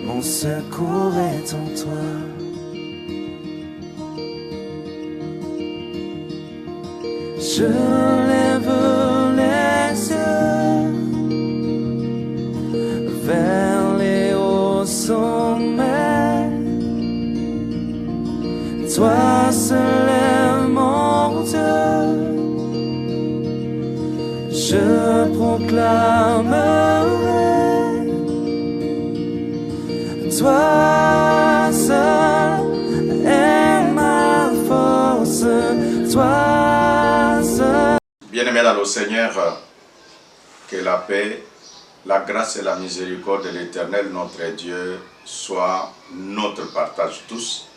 mon secours est en toi. Je lève les yeux vers les hauts sommets. Toi seul est mon Dieu. Je proclamerai. Toi seul est ma force. Toi seul. Bien-aimés dans le Seigneur, que la paix, la grâce et la miséricorde de l'Éternel, notre Dieu, soient notre partage tous.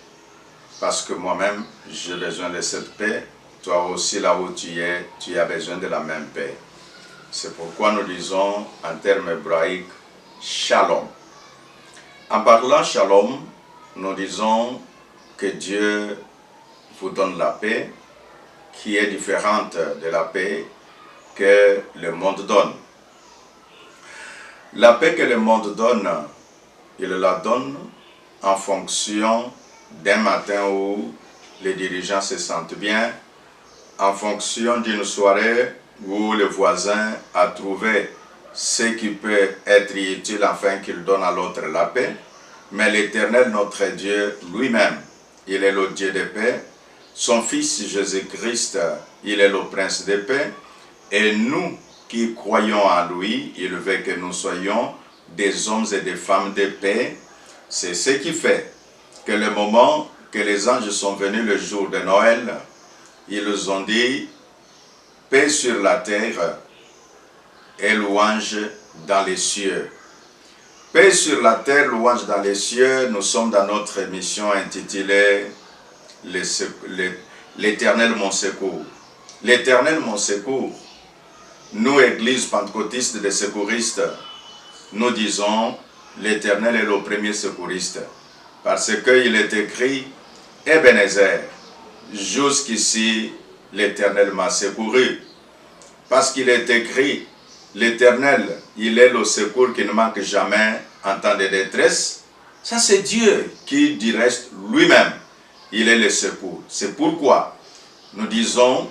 Parce que moi-même, j'ai besoin de cette paix. Toi aussi, là où tu as besoin de la même paix. C'est pourquoi nous disons en termes hébraïques, Shalom. En parlant Shalom, nous disons que Dieu vous donne la paix, qui est différente de la paix que le monde donne. La paix que le monde donne, il la donne en fonction d'un matin où les dirigeants se sentent bien, en fonction d'une soirée où le voisin a trouvé ce qui peut être utile afin qu'il donne à l'autre la paix. Mais l'Éternel, notre Dieu, lui-même, il est le Dieu de paix. Son Fils Jésus-Christ, il est le Prince de paix. Et nous qui croyons en lui, il veut que nous soyons des hommes et des femmes de paix. C'est ce qui fait que le moment que les anges sont venus le jour de Noël, ils ont dit « Paix sur la terre et louange dans les cieux ». Paix sur la terre, louange dans les cieux, nous sommes dans notre émission intitulée « L'Éternel mon secours ». L'Éternel mon secours, nous, Église pentecôtiste des secouristes, nous disons « L'Éternel est le premier secouriste ». Parce qu'il est écrit « Ebenezer ». Jusqu'ici, l'Éternel m'a secouru. Parce qu'il est écrit, l'Éternel, il est le secours qui ne manque jamais en temps de détresse. Ça, c'est Dieu qui dit reste lui-même. Il est le secours. C'est pourquoi nous disons,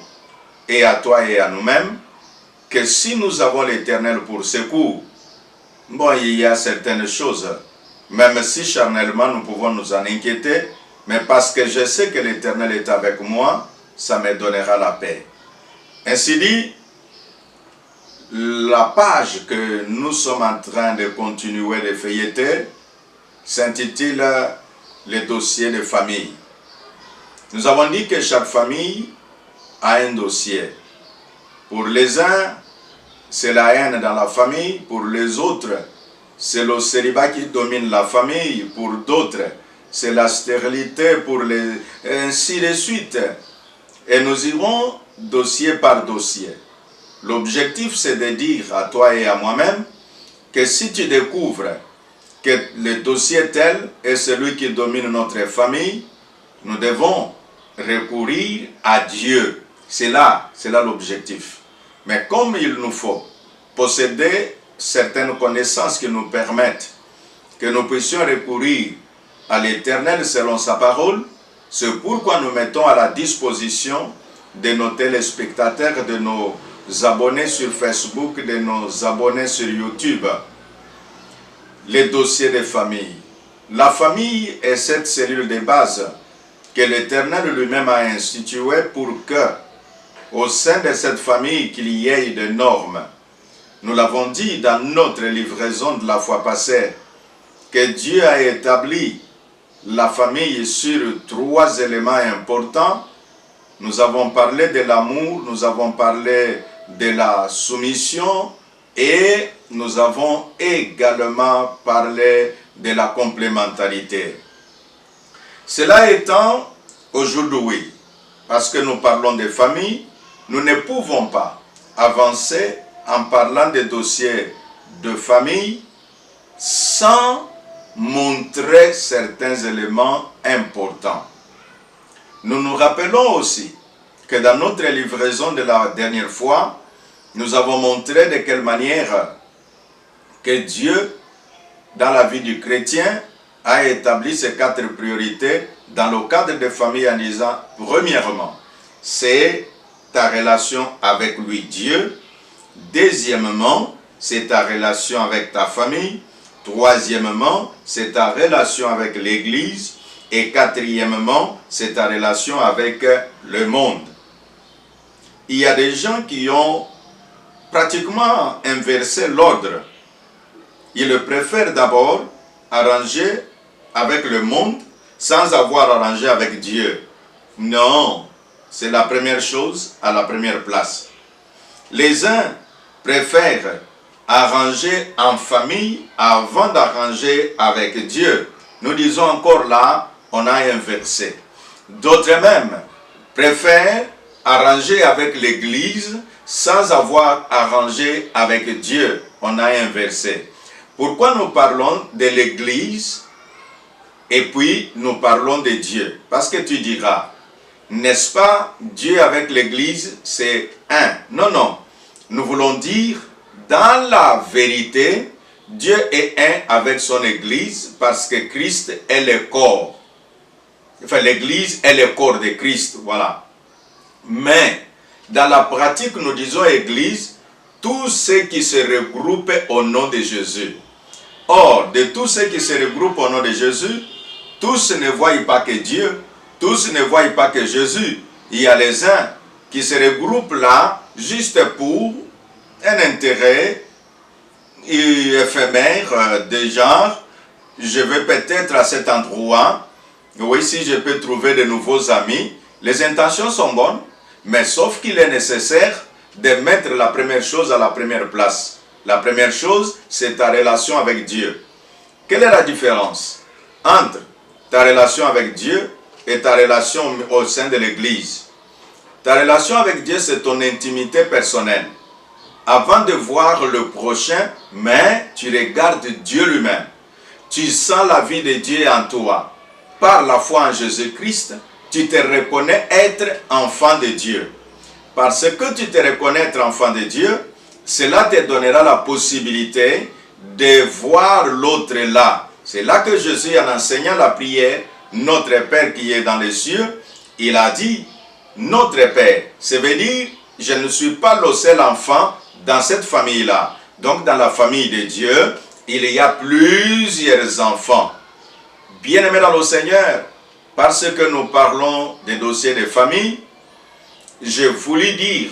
et à toi et à nous-mêmes, que si nous avons l'Éternel pour secours, bon, il y a certaines choses, même si charnellement nous pouvons nous en inquiéter, mais parce que je sais que l'Éternel est avec moi, ça me donnera la paix. Ainsi dit, la page que nous sommes en train de continuer de feuilleter s'intitule « Les dossiers de famille ». Nous avons dit que chaque famille a un dossier. Pour les uns, c'est la haine dans la famille. Pour les autres, c'est le célibat qui domine la famille. Pour d'autres, c'est la stérilité, pour les... ainsi de suite. Et nous irons dossier par dossier. L'objectif, c'est de dire à toi et à moi-même que si tu découvres que le dossier tel est celui qui domine notre famille, nous devons recourir à Dieu. C'est là l'objectif. Mais comme il nous faut posséder certaines connaissances qui nous permettent que nous puissions recourir à l'Éternel selon sa parole, c'est pourquoi nous mettons à la disposition de nos téléspectateurs, de nos abonnés sur Facebook, de nos abonnés sur YouTube, les dossiers de famille. La famille est cette cellule de base que l'Éternel lui-même a instituée pour que, au sein de cette famille, qu'il y ait des normes. Nous l'avons dit dans notre livraison de la fois passée, que Dieu a établi la famille sur 3 éléments importants. Nous avons parlé de l'amour, nous avons parlé de la soumission et nous avons également parlé de la complémentarité. Cela étant, aujourd'hui, parce que nous parlons des familles, nous ne pouvons pas avancer en parlant des dossiers de famille sans montrer certains éléments importants. Nous nous rappelons aussi que dans notre livraison de la dernière fois, nous avons montré de quelle manière que Dieu dans la vie du chrétien, a établi ces 4 priorités dans le cadre des familles en disant, premièrement, c'est ta relation avec lui, Dieu. Deuxièmement, c'est ta relation avec ta famille. Troisièmement, c'est ta relation avec l'Église. Et quatrièmement, c'est ta relation avec le monde. Il y a des gens qui ont pratiquement inversé l'ordre. Ils préfèrent d'abord arranger avec le monde sans avoir arrangé avec Dieu. Non, c'est la première chose à la première place. Les uns préfèrent arranger en famille avant d'arranger avec Dieu. Nous disons encore là, on a inversé. D'autres même préfèrent arranger avec l'Église sans avoir arrangé avec Dieu. On a inversé. Pourquoi nous parlons de l'Église et puis nous parlons de Dieu? Parce que tu diras, n'est-ce pas, Dieu avec l'Église, c'est un. Non, non. Nous voulons dire, dans la vérité, Dieu est un avec son Église parce que Christ est le corps. Enfin, l'Église est le corps de Christ, voilà. Mais, dans la pratique, nous disons Église, tous ceux qui se regroupent au nom de Jésus. Or, de tous ceux qui se regroupent au nom de Jésus, tous ne voient pas que Dieu, tous ne voient pas que Jésus. Il y a les uns qui se regroupent là, juste pour un intérêt éphémère de genre, je vais peut-être à cet endroit, oui, si je peux trouver de nouveaux amis. Les intentions sont bonnes, mais sauf qu'il est nécessaire de mettre la première chose à la première place. La première chose, c'est ta relation avec Dieu. Quelle est la différence entre ta relation avec Dieu et ta relation au sein de l'Église? Ta relation avec Dieu, c'est ton intimité personnelle. Avant de voir le prochain, mais tu regardes Dieu lui-même. Tu sens la vie de Dieu en toi. Par la foi en Jésus-Christ, tu te reconnais être enfant de Dieu. Parce que tu te reconnais être enfant de Dieu, cela te donnera la possibilité de voir l'autre là. C'est là que Jésus, en enseignant la prière, notre Père qui est dans les cieux, il a dit, notre Père. Ça veut dire, je ne suis pas le seul enfant dans cette famille-là. Donc, dans la famille de Dieu, il y a plusieurs enfants. Bien-aimés dans le Seigneur, parce que nous parlons des dossiers de famille, je voulais dire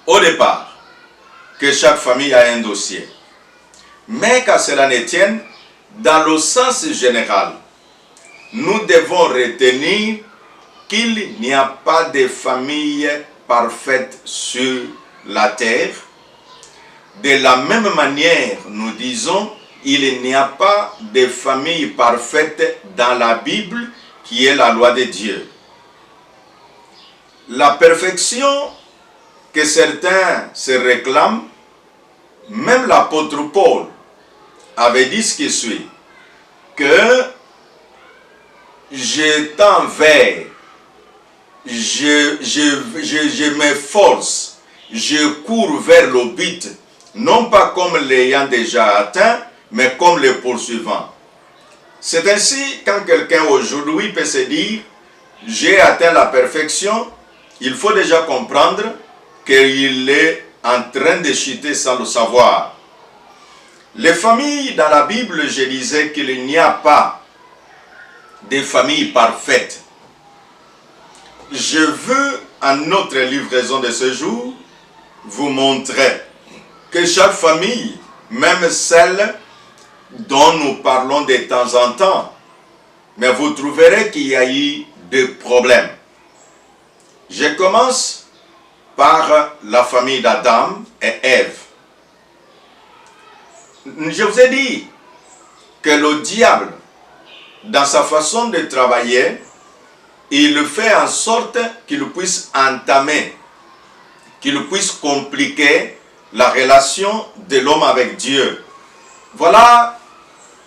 au départ que chaque famille a un dossier. Mais qu'à cela ne tienne, dans le sens général, nous devons retenir qu'il n'y a pas de famille parfaite sur la terre. De la même manière, nous disons, il n'y a pas de famille parfaite dans la Bible qui est la loi de Dieu. La perfection que certains se réclament, même l'apôtre Paul avait dit ce qui suit, que je tends vers, je m'efforce, je cours vers le but, non pas comme l'ayant déjà atteint, mais comme le poursuivant. C'est ainsi quand quelqu'un aujourd'hui peut se dire, j'ai atteint la perfection, il faut déjà comprendre qu'il est en train de chuter sans le savoir. Les familles dans la Bible, je disais qu'il n'y a pas de familles parfaites. Je veux, en notre livraison de ce jour, vous montrer que chaque famille, même celle dont nous parlons de temps en temps, mais vous trouverez qu'il y a eu des problèmes. Je commence par la famille d'Adam et Ève. Je vous ai dit que le diable, dans sa façon de travailler, il fait en sorte qu'il puisse entamer, qu'il puisse compliquer la relation de l'homme avec Dieu. Voilà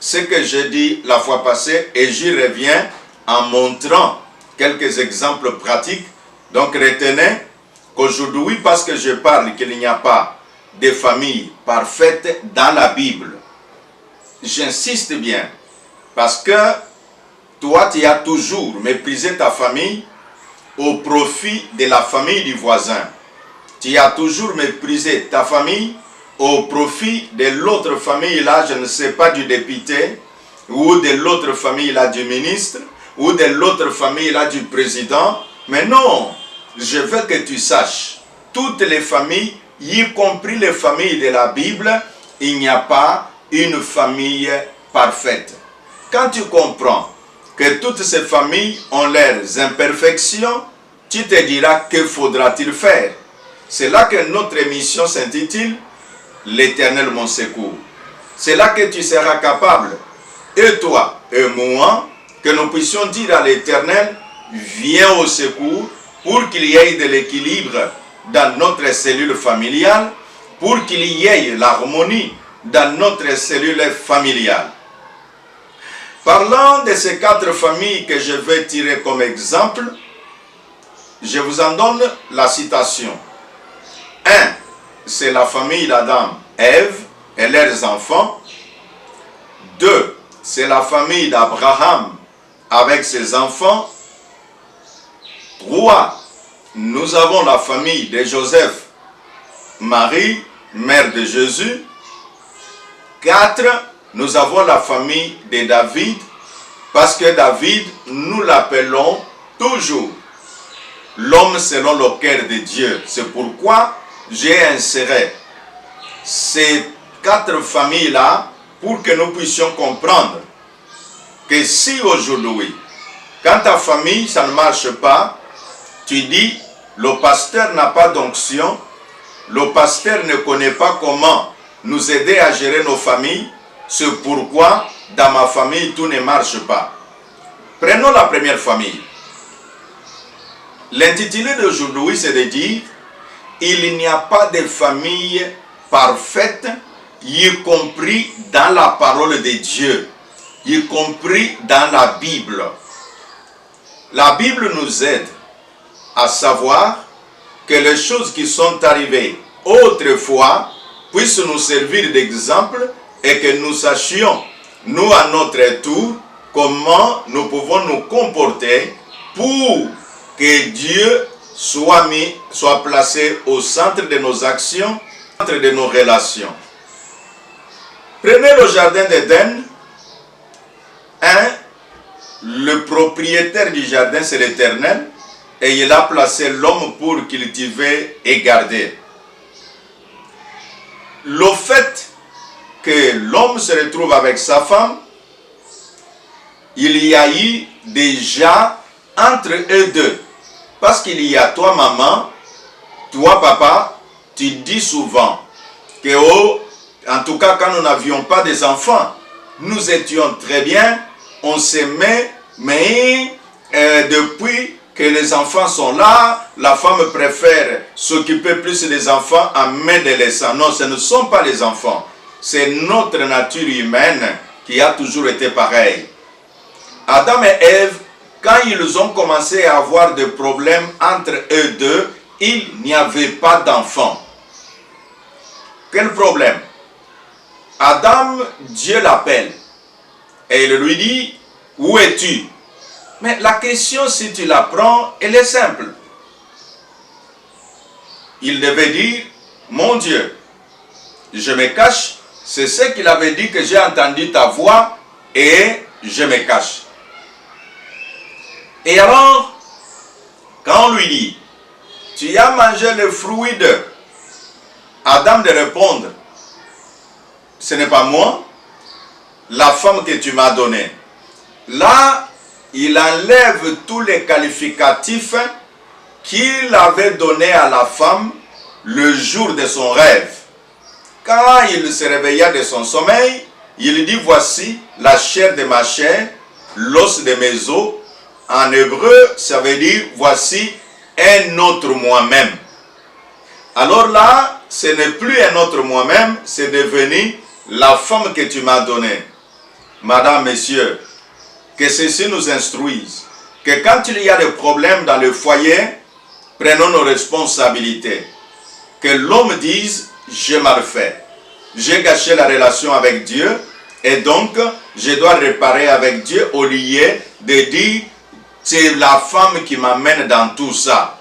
ce que j'ai dit la fois passée et j'y reviens en montrant quelques exemples pratiques. Donc retenez qu'aujourd'hui, parce que je parle qu'il n'y a pas de famille parfaite dans la Bible, j'insiste bien, parce que toi, tu as toujours méprisé ta famille au profit de la famille du voisin. Tu as toujours méprisé ta famille au profit de l'autre famille, là, je ne sais pas, du député, ou de l'autre famille, là, du ministre, ou de l'autre famille, là, du président. Mais non, je veux que tu saches, toutes les familles, y compris les familles de la Bible, il n'y a pas une famille parfaite. Quand tu comprends que toutes ces familles ont leurs imperfections, tu te diras que faudra-t-il faire. C'est là que notre émission s'intitule « L'Éternel mon secours ». C'est là que tu seras capable, et toi et moi, que nous puissions dire à l'Éternel « Viens au secours » pour qu'il y ait de l'équilibre dans notre cellule familiale, pour qu'il y ait l'harmonie dans notre cellule familiale. Parlant de ces 4 familles que je vais tirer comme exemple, je vous en donne la citation. 1. C'est la famille d'Adam, Ève et leurs enfants. 2. C'est la famille d'Abraham avec ses enfants. 3. Nous avons la famille de Joseph, Marie, mère de Jésus. 4. Nous avons la famille de David, parce que David, nous l'appelons toujours l'homme selon le cœur de Dieu. C'est pourquoi j'ai inséré ces 4 familles-là pour que nous puissions comprendre que si aujourd'hui, quand ta famille, ça ne marche pas, tu dis, le pasteur n'a pas d'onction, le pasteur ne connaît pas comment nous aider à gérer nos familles, c'est pourquoi dans ma famille tout ne marche pas. Prenons la première famille. L'intitulé d'aujourd'hui, c'est de dire, il n'y a pas de famille parfaite, y compris dans la parole de Dieu, y compris dans la Bible. La Bible nous aide à savoir que les choses qui sont arrivées autrefois puissent nous servir d'exemple et que nous sachions, nous à notre tour, comment nous pouvons nous comporter pour que Dieu soit placé au centre de nos actions, au centre de nos relations. Prenez le jardin d'Éden. Le propriétaire du jardin, c'est l'Éternel, et il a placé l'homme pour cultiver et garder. Le fait que l'homme se retrouve avec sa femme, il y a eu déjà entre eux deux. Parce qu'il y a toi maman, toi papa, tu dis souvent que en tout cas quand nous n'avions pas des enfants, nous étions très bien, on s'aimait, mais depuis que les enfants sont là, la femme préfère s'occuper plus des enfants à main de laissant. Non, ce ne sont pas les enfants. C'est notre nature humaine qui a toujours été pareille. Adam et Ève, quand ils ont commencé à avoir des problèmes entre eux deux, il n'y avait pas d'enfants. Quel problème? Adam, Dieu l'appelle et il lui dit, où es-tu? Mais la question, si tu la prends, elle est simple. Il devait dire, mon Dieu, je me cache. C'est ce qu'il avait dit, que j'ai entendu ta voix et je me cache. Et alors, quand on lui dit, tu as mangé le fruit de Adam, de répondre, ce n'est pas moi, la femme que tu m'as donnée. Là, il enlève tous les qualificatifs qu'il avait donnés à la femme le jour de son rêve. Quand il se réveilla de son sommeil, il dit, voici la chair de ma chair, l'os de mes os. En hébreu, ça veut dire, voici un autre moi-même. Alors là, ce n'est plus un autre moi-même, c'est devenu la femme que tu m'as donnée. Madame, messieurs, que ceci nous instruise, que quand il y a des problèmes dans le foyer, prenons nos responsabilités. Que l'homme dise, j'ai mal fait. J'ai gâché la relation avec Dieu Et donc, je dois réparer avec Dieu au lieu de dire, c'est la femme qui m'amène dans tout ça.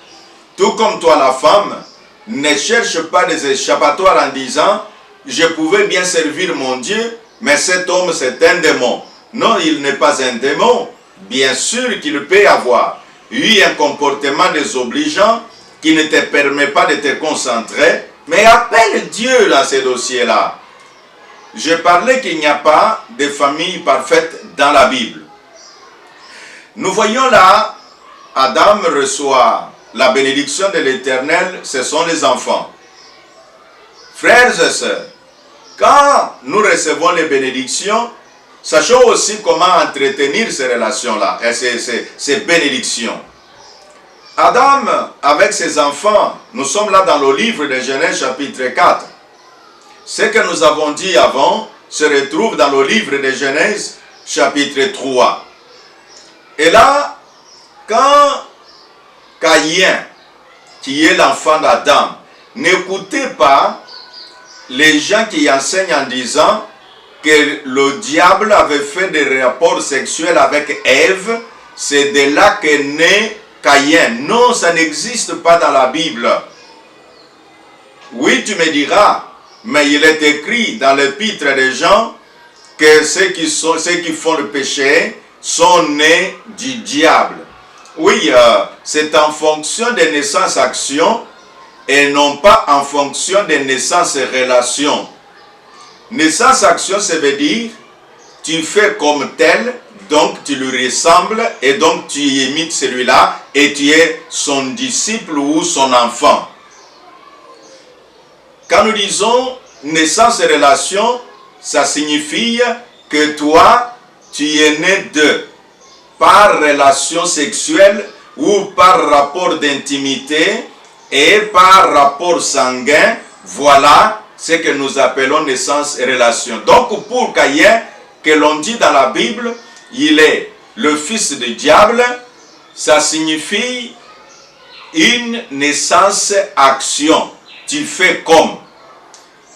Tout comme toi, la femme, ne cherche pas des échappatoires en disant, je pouvais bien servir mon Dieu, mais cet homme c'est un démon. Non, il n'est pas un démon. Bien sûr qu'il peut avoir eu un comportement désobligeant qui ne te permet pas de te concentrer, mais appelle Dieu dans ces dossiers-là. Je parlais qu'il n'y a pas de famille parfaite dans la Bible. Nous voyons là, Adam reçoit la bénédiction de l'Éternel, ce sont les enfants. Frères et sœurs, quand nous recevons les bénédictions, sachons aussi comment entretenir ces relations-là, et ces bénédictions. Adam, avec ses enfants, nous sommes là dans le livre de Genèse chapitre 4. Ce que nous avons dit avant se retrouve dans le livre de Genèse chapitre 3. Et là, quand Caïn, qui est l'enfant d'Adam, n'écoutez pas les gens qui enseignent en disant que le diable avait fait des rapports sexuels avec Ève, c'est de là qu'est né Caïn. Non, ça n'existe pas dans la Bible. Oui, tu me diras, mais il est écrit dans l'épître des Jean que ceux qui font le péché sont nés du diable. Oui, c'est en fonction des naissances-actions et non pas en fonction des naissances-relations. Naissance-action, ça veut dire tu fais comme tel, donc tu lui ressembles et donc tu imites celui-là et tu es son disciple ou son enfant. Quand nous disons naissance et relation, ça signifie que toi, tu es né d'eux par relation sexuelle ou par rapport d'intimité et par rapport sanguin. Voilà ce que nous appelons naissance et relation. Donc pour Caïn, que l'on dit dans la Bible, il est le fils du diable, ça signifie une naissance-action. Tu fais comme.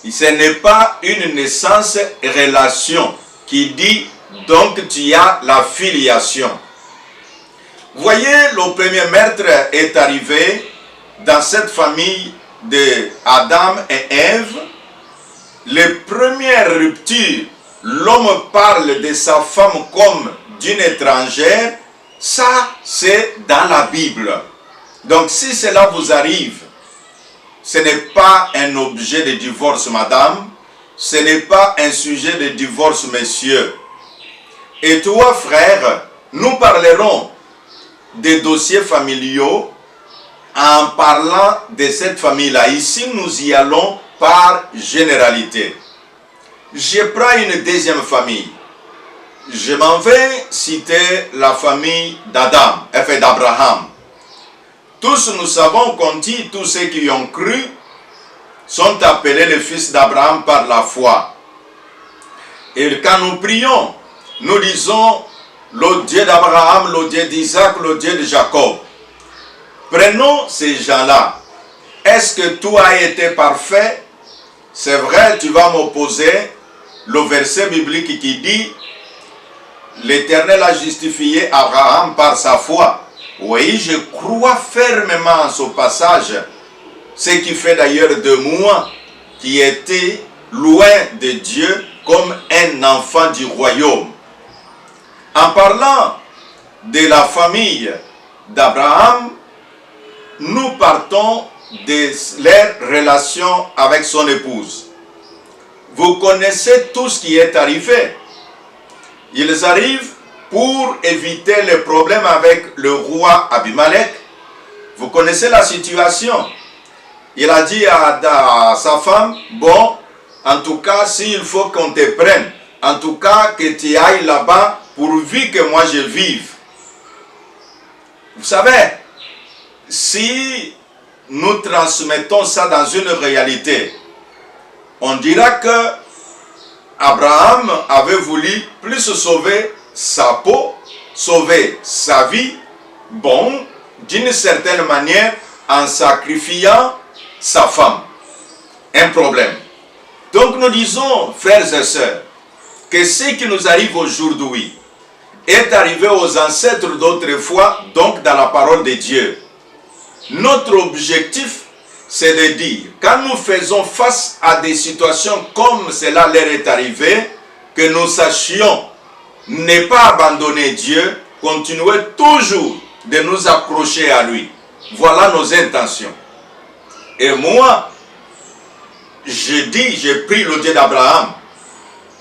Ce n'est pas une naissance-relation qui dit donc tu as la filiation. Voyez, le premier meurtre est arrivé dans cette famille de Adam et Ève. Les premières ruptures, l'homme parle de sa femme comme d'une étrangère, ça c'est dans la Bible. Donc si cela vous arrive, ce n'est pas un objet de divorce, madame, ce n'est pas un sujet de divorce, monsieur. Et toi, frère, nous parlerons des dossiers familiaux en parlant de cette famille-là. Ici, nous y allons par généralité. Je prends une deuxième famille. Je m'en vais citer la famille d'Adam, enfin d'Abraham. Tous nous savons qu'on dit, tous ceux qui ont cru sont appelés les fils d'Abraham par la foi. Et quand nous prions, nous disons le Dieu d'Abraham, le Dieu d'Isaac, le Dieu de Jacob. Prenons ces gens-là. Est-ce que tout a été parfait? C'est vrai, tu vas m'opposer le verset biblique qui dit l'Éternel a justifié Abraham par sa foi. Oui, je crois fermement en ce passage, ce qui fait d'ailleurs de moi qui était loin de Dieu comme un enfant du royaume. En parlant de la famille d'Abraham, nous partons de leur relation avec son épouse. Vous connaissez tout ce qui est arrivé. Ils arrivent pour éviter les problèmes avec le roi Abimelech. Vous connaissez la situation. Il a dit à sa femme, bon, en tout cas, s'il faut qu'on te prenne, en tout cas, que tu ailles là-bas pourvu que moi je vive. Vous savez, si nous transmettons ça dans une réalité, on dira que Abraham avait voulu plus sauver sa peau, sauver sa vie, bon, d'une certaine manière, en sacrifiant sa femme. Un problème. Donc nous disons, frères et sœurs, que ce qui nous arrive aujourd'hui est arrivé aux ancêtres d'autrefois, donc dans la parole de Dieu. Notre objectif, c'est de dire, quand nous faisons face à des situations comme cela leur est arrivé, que nous sachions ne pas abandonner Dieu, continuer toujours de nous accrocher à lui. Voilà nos intentions. Et moi, je prie le Dieu d'Abraham,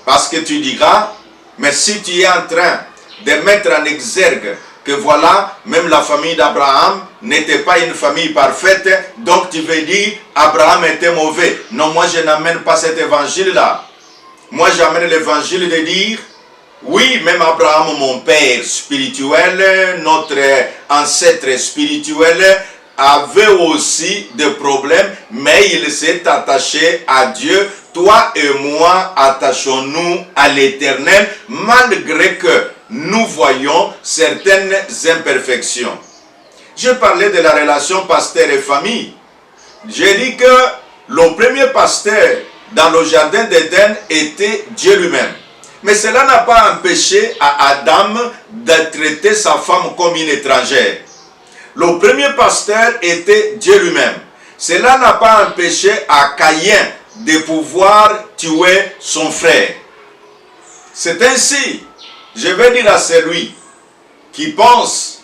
parce que tu diras, mais si tu es en train de mettre en exergue que voilà, même la famille d'Abraham n'était pas une famille parfaite, donc tu veux dire, Abraham était mauvais. Non, moi je n'amène pas cet évangile-là. Moi j'amène l'évangile de dire, oui, même Abraham, mon père spirituel, notre ancêtre spirituel, avait aussi des problèmes, mais il s'est attaché à Dieu. Toi et moi, attachons-nous à l'Éternel, malgré que nous voyons certaines imperfections. Je parlais de la relation pasteur et famille. J'ai dit que le premier pasteur dans le jardin d'Éden était Dieu lui-même. Mais cela n'a pas empêché à Adam de traiter sa femme comme une étrangère. Le premier pasteur était Dieu lui-même. Cela n'a pas empêché à Caïn de pouvoir tuer son frère. C'est ainsi, je vais dire à celui qui pense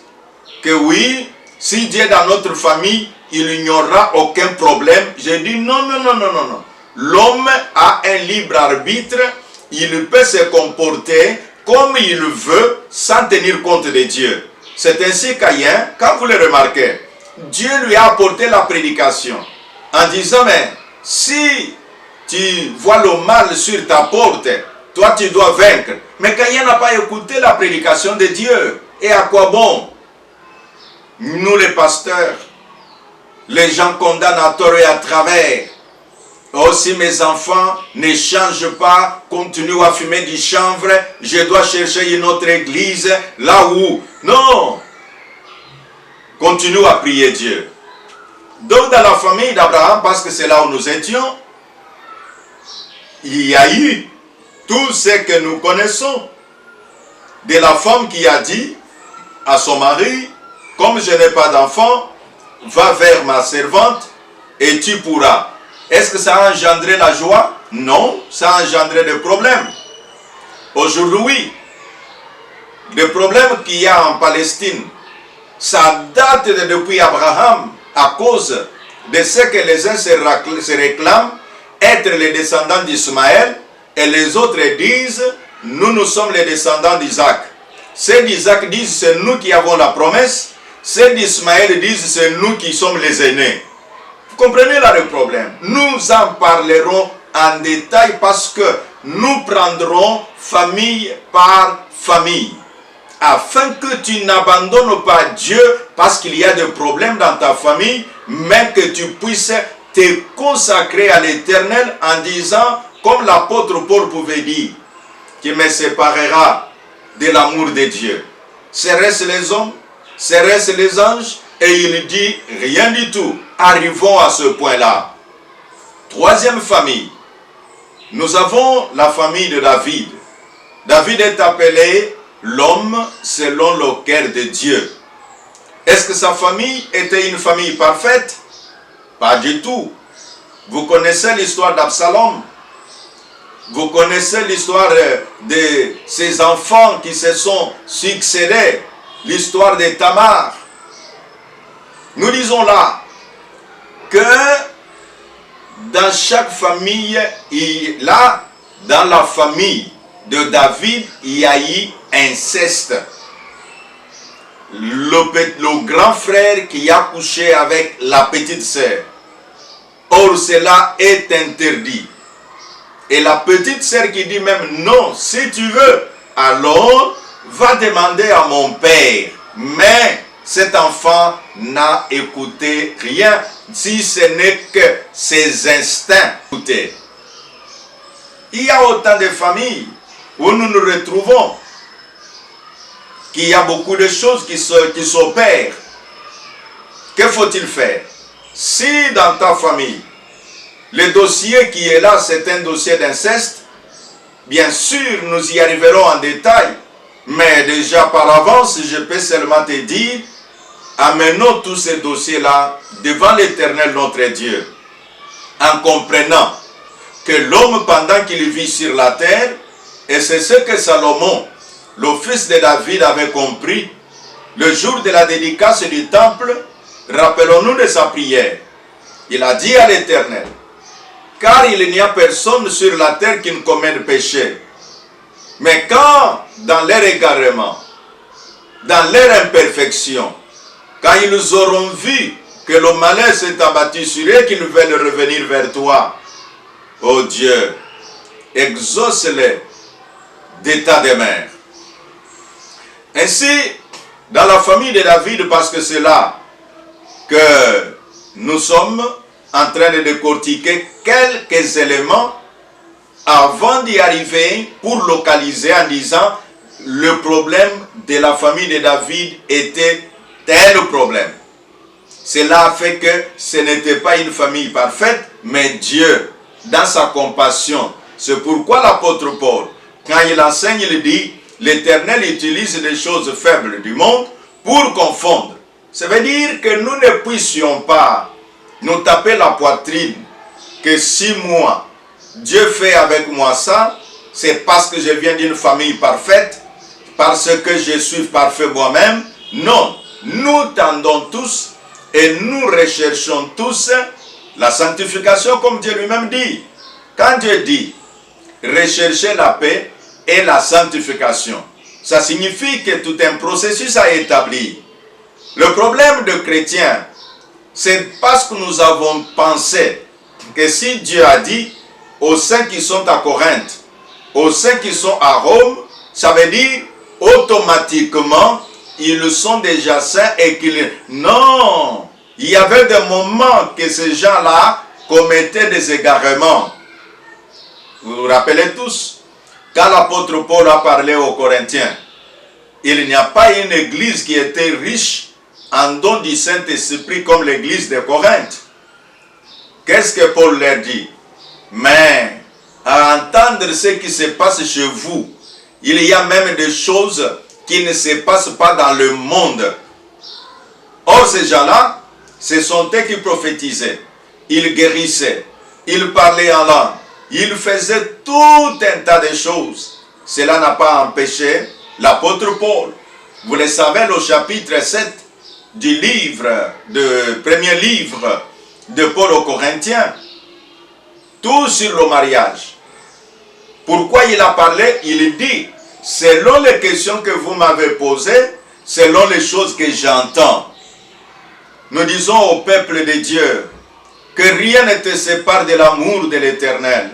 que oui, si Dieu est dans notre famille, il n'y aura aucun problème. Je dis non, non, non, non, non, non. L'homme a un libre arbitre, il peut se comporter comme il veut sans tenir compte de Dieu. C'est ainsi Caïn, quand vous le remarquez, Dieu lui a apporté la prédication en disant, mais si tu vois le mal sur ta porte, toi tu dois vaincre. Mais Caïn n'a pas écouté la prédication de Dieu. Et à quoi bon? Nous les pasteurs, les gens condamnent à tort et à travers. Oh, si mes enfants ne changent pas, continuent à fumer du chanvre, je dois chercher une autre église, là où... Non! Continue à prier Dieu. Donc dans la famille d'Abraham, parce que c'est là où nous étions, il y a eu tout ce que nous connaissons. De la femme qui a dit à son mari, comme je n'ai pas d'enfant, va vers ma servante et tu pourras. Est-ce que ça a engendré la joie? Non, ça a engendré des problèmes. Aujourd'hui, les problèmes qu'il y a en Palestine, ça date depuis Abraham à cause de ce que les uns se réclament être les descendants d'Ismaël et les autres disent nous sommes les descendants d'Isaac. Ceux d'Isaac disent c'est nous qui avons la promesse, ceux d'Ismaël disent c'est nous qui sommes les aînés. Vous comprenez là le problème? Nous en parlerons en détail parce que nous prendrons famille par famille. Afin que tu n'abandonnes pas Dieu parce qu'il y a des problèmes dans ta famille, mais que tu puisses te consacrer à l'Éternel en disant, comme l'apôtre Paul pouvait dire, qui me séparera de l'amour de Dieu. Serait-ce les hommes? Serait-ce les anges? Et il dit, rien du tout. Arrivons à ce point-là. Troisième famille. Nous avons la famille de David. David est appelé l'homme selon le cœur de Dieu. Est-ce que sa famille était une famille parfaite? Pas du tout. Vous connaissez l'histoire d'Absalom. Vous connaissez l'histoire de ces enfants qui se sont succédés. L'histoire de Tamar. Nous disons là que dans chaque famille, dans la famille de David, il y a eu inceste. Le grand frère qui a couché avec la petite sœur. Or, cela est interdit. Et la petite sœur qui dit même non, si tu veux, alors va demander à mon père. Mais cet enfant n'a écouté rien, si ce n'est que ses instincts écoutaient. Il y a autant de familles où nous nous retrouvons, qu'il y a beaucoup de choses qui s'opèrent. Que faut-il faire? Si dans ta famille, le dossier qui est là, c'est un dossier d'inceste, Bien sûr, nous y arriverons en détail, mais déjà par avance, je peux seulement te dire, amenons tous ces dossiers-là devant l'Éternel notre Dieu, en comprenant que l'homme, pendant qu'il vit sur la terre, et c'est ce que Salomon, le fils de David, avait compris, le jour de la dédicace du temple, rappelons-nous de sa prière. Il a dit à l'Éternel, car il n'y a personne sur la terre qui ne commet de péché. Mais quand, dans leur égarement, dans leur imperfection, quand ils auront vu que le malheur s'est abattu sur eux, qu'ils veulent revenir vers toi, ô Dieu, exauce-les d'état de mer. Ainsi, dans la famille de David, parce que c'est là que nous sommes en train de décortiquer quelques éléments avant d'y arriver pour localiser en disant le problème de la famille de David était tel problème. Cela a fait que ce n'était pas une famille parfaite, mais Dieu, dans sa compassion, c'est pourquoi l'apôtre Paul, quand il enseigne, il dit, l'Éternel utilise les choses faibles du monde pour confondre. Ça veut dire que nous ne puissions pas nous taper la poitrine que si moi, Dieu fait avec moi ça, c'est parce que je viens d'une famille parfaite, parce que je suis parfait moi-même. Non, nous tendons tous et nous recherchons tous la sanctification comme Dieu lui-même dit. Quand Dieu dit rechercher la paix et la sanctification, ça signifie que tout un processus a établi. Le problème de chrétiens, c'est parce que nous avons pensé que si Dieu a dit aux saints qui sont à Corinthe, aux saints qui sont à Rome, ça veut dire automatiquement ils sont déjà saints et qu'ils... Non! Il y avait des moments que ces gens-là commettaient des égarements. Vous vous rappelez tous, quand l'apôtre Paul a parlé aux Corinthiens, il n'y a pas une église qui était riche en don du Saint-Esprit comme l'église de Corinthe. Qu'est-ce que Paul leur dit? Mais à entendre ce qui se passe chez vous, il y a même des choses qui ne se passent pas dans le monde. Or, ces gens-là, ce sont eux qui prophétisaient. Ils guérissaient, ils parlaient en langue, ils faisaient tout un tas de choses. Cela n'a pas empêché l'apôtre Paul. Vous le savez, le chapitre 7 du premier livre de Paul aux Corinthiens, tout sur le mariage. Pourquoi il a parlé? Il dit, selon les questions que vous m'avez posées, selon les choses que j'entends, nous disons au peuple de Dieu que rien ne te sépare de l'amour de l'Éternel.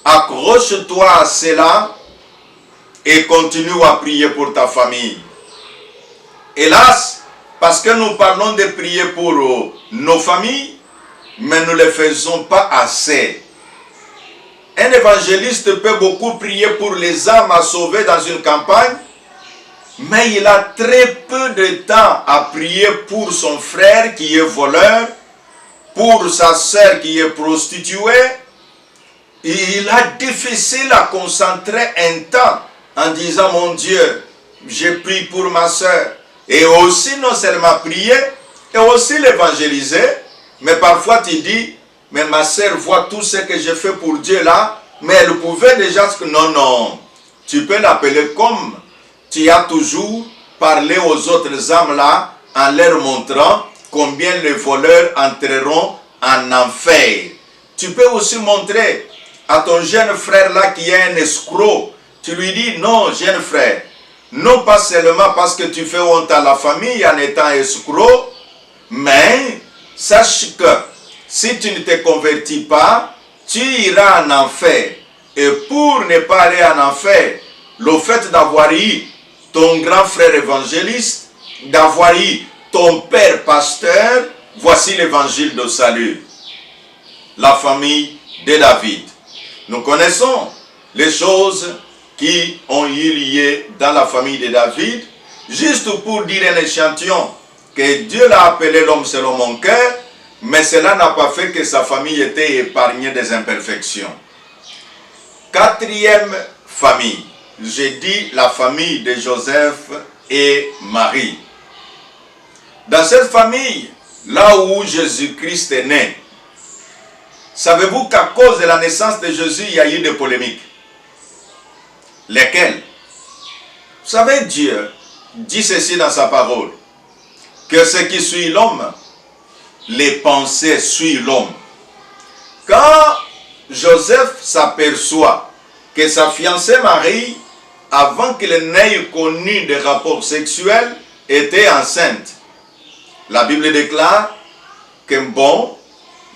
Accroche-toi à cela et continue à prier pour ta famille. Hélas, parce que nous parlons de prier pour nos familles, mais nous ne le faisons pas assez. Un évangéliste peut beaucoup prier pour les âmes à sauver dans une campagne, mais il a très peu de temps à prier pour son frère qui est voleur, pour sa sœur qui est prostituée. Il a difficile à concentrer un temps en disant, mon Dieu, je prie pour ma sœur. Et aussi non seulement prier, et aussi l'évangéliser, mais parfois tu dis, mais ma sœur voit tout ce que je fais pour Dieu là, mais elle pouvait déjà... Non, non, tu peux l'appeler comme tu as toujours parlé aux autres âmes là, en leur montrant combien les voleurs entreront en enfer. Tu peux aussi montrer à ton jeune frère là qui est un escroc, tu lui dis, non jeune frère, non pas seulement parce que tu fais honte à la famille en étant escroc, mais sache que si tu ne te convertis pas, tu iras en enfer. Et pour ne pas aller en enfer, le fait d'avoir eu ton grand frère évangéliste, d'avoir eu ton père pasteur, voici l'évangile de salut. La famille de David. Nous connaissons les choses qui ont eu lieu dans la famille de David, juste pour dire un échantillon, que Dieu l'a appelé l'homme selon mon cœur, mais cela n'a pas fait que sa famille était épargnée des imperfections. Quatrième famille. J'ai dit la famille de Joseph et Marie. Dans cette famille, là où Jésus-Christ est né, savez-vous qu'à cause de la naissance de Jésus, il y a eu des polémiques? Lesquelles? Vous savez, Dieu dit ceci dans sa parole, que ce qui suit l'homme, les pensées suivent l'homme. Quand Joseph s'aperçoit que sa fiancée Marie, avant qu'elle n'ait connu des rapports sexuels, était enceinte, la Bible déclare que bon,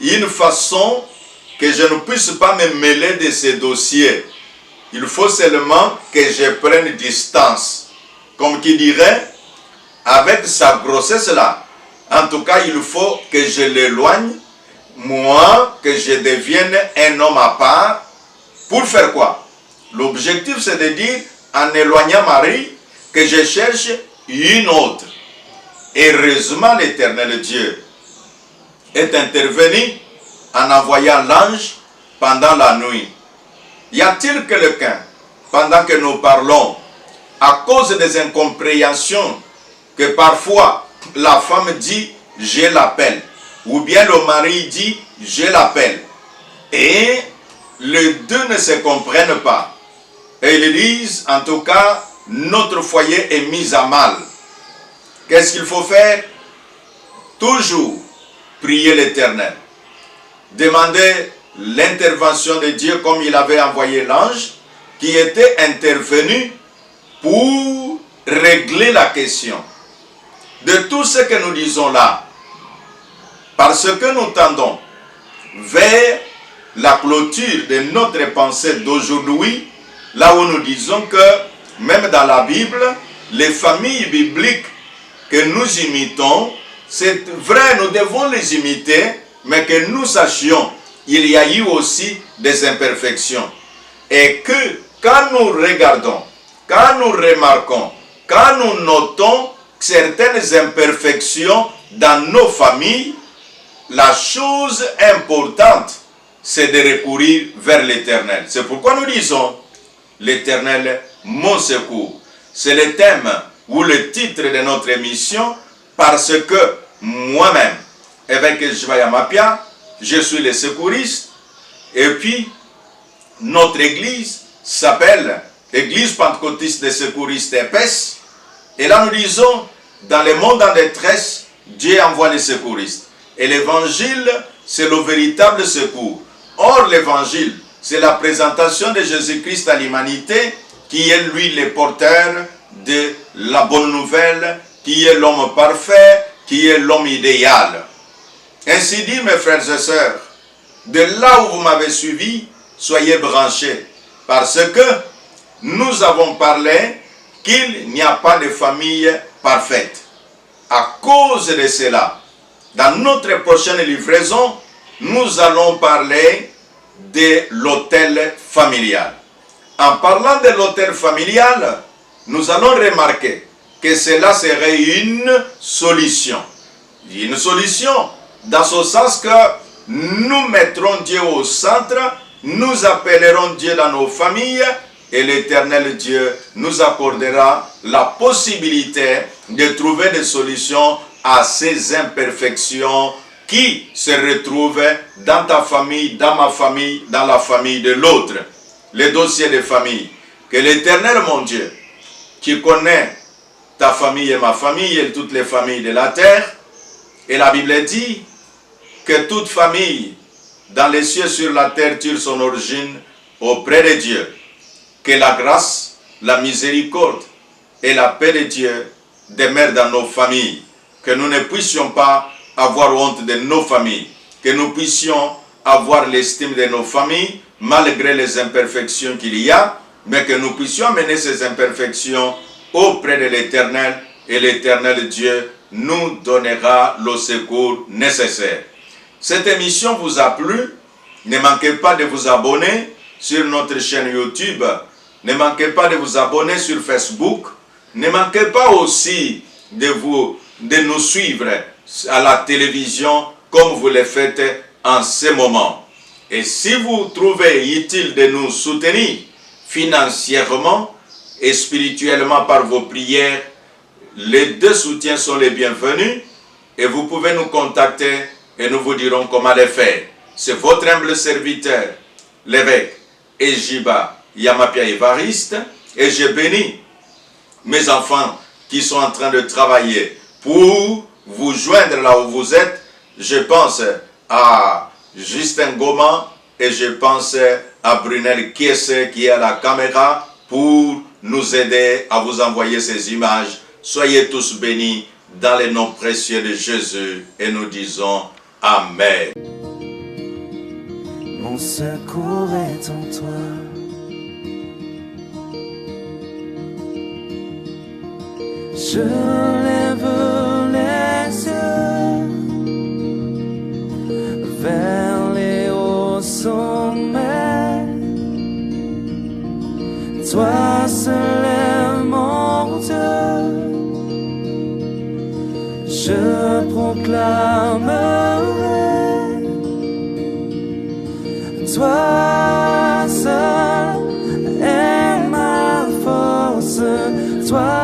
une façon que je ne puisse pas me mêler de ces dossiers, il faut seulement que je prenne distance. Comme qui dirait, avec sa grossesse-là, en tout cas, il faut que je l'éloigne, moi, que je devienne un homme à part. Pour faire quoi? L'objectif, c'est de dire, en éloignant Marie, que je cherche une autre. Heureusement, l'Éternel Dieu est intervenu en envoyant l'ange pendant la nuit. Y a-t-il quelqu'un, pendant que nous parlons, à cause des incompréhensions, que parfois la femme dit « je l'appelle » ou bien le mari dit « je l'appelle » et les deux ne se comprennent pas. Et ils disent, en tout cas, notre foyer est mis à mal. Qu'est-ce qu'il faut faire? Toujours prier l'Éternel. Demander l'intervention de Dieu comme il avait envoyé l'ange qui était intervenu pour régler la question. De tout ce que nous disons là, parce que nous tendons vers la clôture de notre pensée d'aujourd'hui, là où nous disons que même dans la Bible, les familles bibliques que nous imitons, c'est vrai, nous devons les imiter, mais que nous sachions, il y a eu aussi des imperfections. Et que quand nous regardons, quand nous remarquons, quand nous notons certaines imperfections dans nos familles, la chose importante, c'est de recourir vers l'Éternel. C'est pourquoi nous disons, l'Éternel, mon secours. C'est le thème ou le titre de notre émission, parce que moi-même, avec Jvaya Mapia, je suis le secouriste, et puis notre église s'appelle Église pentecôtiste des secouristes épaisses, et là nous disons, dans le monde en détresse, Dieu envoie les secouristes. Et l'évangile, c'est le véritable secours. Or, l'évangile, c'est la présentation de Jésus-Christ à l'humanité, qui est lui le porteur de la bonne nouvelle, qui est l'homme parfait, qui est l'homme idéal. Ainsi dit, mes frères et sœurs, de là où vous m'avez suivi, soyez branchés, parce que nous avons parlé qu'il n'y a pas de famille parfaite. À cause de cela, dans notre prochaine livraison, nous allons parler de l'autel familial. En parlant de l'autel familial, nous allons remarquer que cela serait une solution. Une solution dans ce sens que nous mettrons Dieu au centre, nous appellerons Dieu dans nos familles et l'Éternel Dieu nous accordera la possibilité de trouver des solutions à ces imperfections qui se retrouvent dans ta famille, dans ma famille, dans la famille de l'autre. Les dossiers de famille. Que l'Éternel, mon Dieu, qui connaît ta famille et ma famille et toutes les familles de la terre, et la Bible dit que toute famille dans les cieux sur la terre tire son origine auprès de Dieu. Que la grâce, la miséricorde et la paix de Dieu demeurent dans nos familles. Que nous ne puissions pas avoir honte de nos familles. Que nous puissions avoir l'estime de nos familles malgré les imperfections qu'il y a, mais que nous puissions amener ces imperfections auprès de l'Éternel et l'Éternel Dieu nous donnera le secours nécessaire. Cette émission vous a plu? Ne manquez pas de vous abonner sur notre chaîne YouTube. Ne manquez pas de vous abonner sur Facebook. Ne manquez pas aussi de nous suivre à la télévision comme vous le faites en ce moment. Et si vous trouvez utile de nous soutenir financièrement et spirituellement par vos prières, les deux soutiens sont les bienvenus et vous pouvez nous contacter et nous vous dirons comment les faire. C'est votre humble serviteur, l'évêque Ejiba Yamapia Évariste, et je bénis mes enfants qui sont en train de travailler pour vous joindre là où vous êtes. Je pense à Justin Goma et je pense à Brunel Kiese qui est à la caméra pour nous aider à vous envoyer ces images. Soyez tous bénis dans les noms précieux de Jésus et nous disons Amen. Mon secours est en toi. Je lève les yeux vers les hauts sommets. Toi seul est mon Dieu. Je proclamerai. Toi seul est ma force. Toi